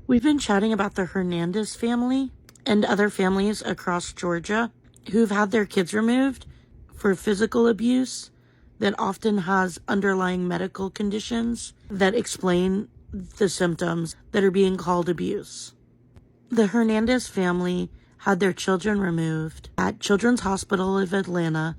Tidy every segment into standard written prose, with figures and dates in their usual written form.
We've been chatting about the Hernandez family and other families across Georgia who've had their kids removed for physical abuse that often has underlying medical conditions that explain the symptoms that are being called abuse. The Hernandez family had their children removed at Children's Hospital of Atlanta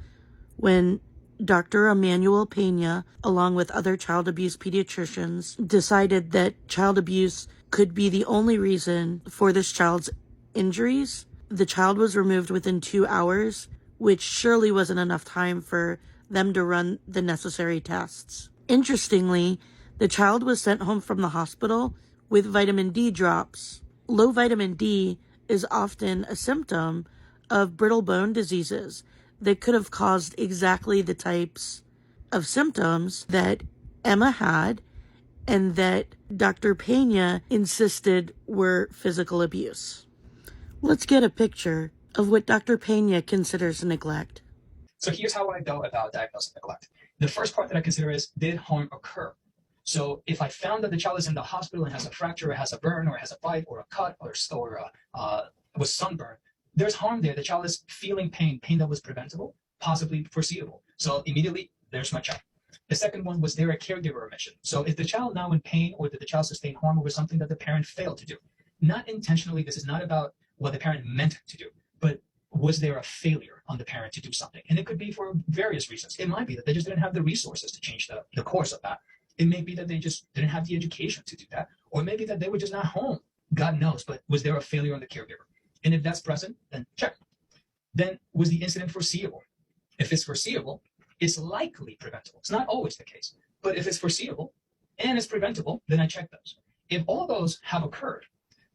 when Dr. Emmanuel Pena, along with other child abuse pediatricians, decided that child abuse could be the only reason for this child's injuries. The child was removed within 2 hours, which surely wasn't enough time for them to run the necessary tests. Interestingly, the child was sent home from the hospital with vitamin D drops. Low vitamin D is often a symptom of brittle bone diseases that could have caused exactly the types of symptoms that Emma had and that Dr. Pena insisted were physical abuse. Let's get a picture of what Dr. Pena considers neglect. So here's how I go about diagnosing neglect. The first part that I consider is, did harm occur? So if I found that the child is in the hospital and has a fracture, or has a burn, or has a bite, or a cut, or was sunburned, there's harm there. The child is feeling pain that was preventable, possibly foreseeable. So immediately, there's my check. The second one was, there a caregiver omission? So is the child now in pain, or did the child sustain harm over something that the parent failed to do? Not intentionally. This is not about what the parent meant to do, but was there a failure on the parent to do something? And it could be for various reasons. It might be that they just didn't have the resources to change the course of that. It may be that they just didn't have the education to do that, or maybe that they were just not home. God knows, but was there a failure on the caregiver? And if that's present, then check. Then was the incident foreseeable? If it's foreseeable, it's likely preventable. It's not always the case, but if it's foreseeable and it's preventable, then I check those. If all those have occurred,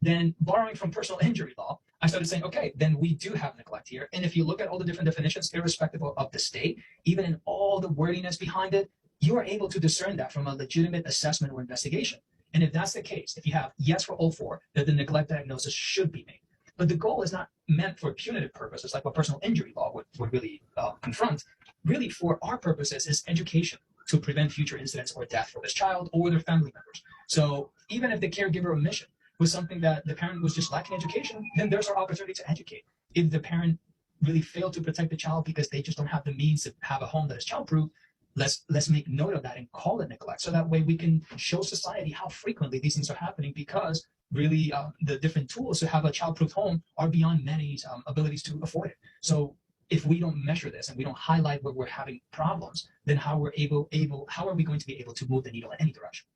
then borrowing from personal injury law, I started saying, okay, then we do have neglect here. And if you look at all the different definitions, irrespective of the state, even in all the wordiness behind it, you are able to discern that from a legitimate assessment or investigation. And if that's the case, if you have yes for all four, that the neglect diagnosis should be made. But the goal is not meant for punitive purposes, like what personal injury law would really confront. Really, for our purposes, is education to prevent future incidents or death for this child or their family members. So even if the caregiver omission was something that the parent was just lacking education, then there's our opportunity to educate. If the parent really failed to protect the child because they just don't have the means to have a home that is childproof, let's make note of that and call it neglect. So that way we can show society how frequently these things are happening, because really the different tools to have a childproof home are beyond many's abilities to afford it. So if we don't measure this and we don't highlight where we're having problems, then how are we going to be able to move the needle in any direction?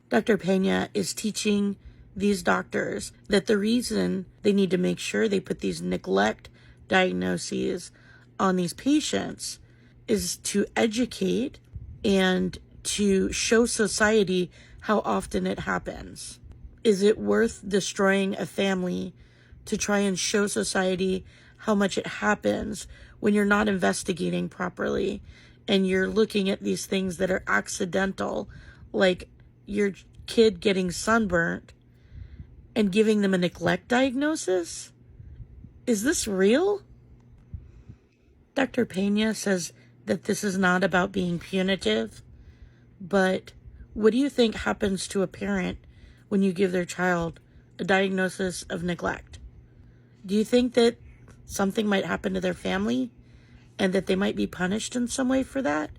Dr. Pena is teaching these doctors that the reason they need to make sure they put these neglect diagnoses on these patients is to educate and to show society how often it happens. Is it worth destroying a family to try and show society how much it happens when you're not investigating properly and you're looking at these things that are accidental, like your kid getting sunburnt, and giving them a neglect diagnosis? Is this real? Dr. Pena says that this is not about being punitive, but what do you think happens to a parent when you give their child a diagnosis of neglect? Do you think that something might happen to their family and that they might be punished in some way for that?